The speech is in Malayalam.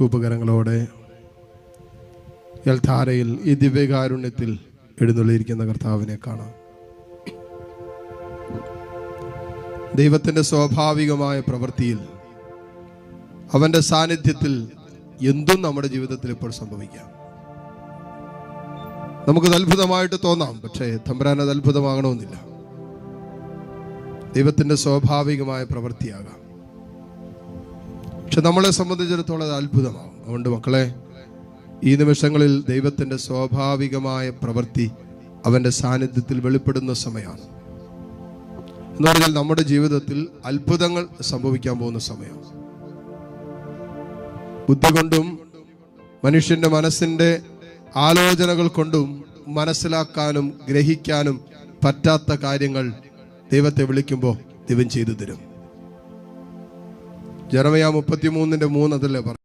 കൂപ്പുകരങ്ങളോടെ എൽധാരയിൽ ഈ ദിവ്യകാരുണ്യത്തിൽ എഴുന്നള്ളിയിരിക്കുന്ന കർത്താവിനെ കാണാം. ദൈവത്തിൻ്റെ സ്വാഭാവികമായ പ്രവൃത്തിയിൽ, അവൻ്റെ സാന്നിധ്യത്തിൽ എന്തും നമ്മുടെ ജീവിതത്തിൽ ഇപ്പോൾ സംഭവിക്കാം. നമുക്കത് അത്ഭുതമായിട്ട് തോന്നാം, പക്ഷേ തമ്പുരാൻ അത് അത്ഭുതമാകണമെന്നില്ല. ദൈവത്തിൻ്റെ സ്വാഭാവികമായ പ്രവൃത്തിയാകാം, പക്ഷെ നമ്മളെ സംബന്ധിച്ചിടത്തോളം അത് അത്ഭുതമാകും. അതുകൊണ്ട് മക്കളെ, ഈ നിമിഷങ്ങളിൽ ദൈവത്തിൻ്റെ സ്വാഭാവികമായ പ്രവൃത്തി അവൻ്റെ സാന്നിധ്യത്തിൽ വെളിപ്പെടുന്ന സമയമാണ്. എന്ന് പറഞ്ഞാൽ നമ്മുടെ ജീവിതത്തിൽ അത്ഭുതങ്ങൾ സംഭവിക്കാൻ പോകുന്ന സമയമാണ്. ബുദ്ധി കൊണ്ടും മനുഷ്യന്റെ മനസ്സിന്റെ ആലോചനകൾ കൊണ്ടും മനസ്സിലാക്കാനും ഗ്രഹിക്കാനും പറ്റാത്ത കാര്യങ്ങൾ ദൈവത്തെ വിളിക്കുമ്പോൾ ദൈവം ചെയ്തു തരും. ജെറമ്യാ 33:3 അതല്ലേ പറഞ്ഞു.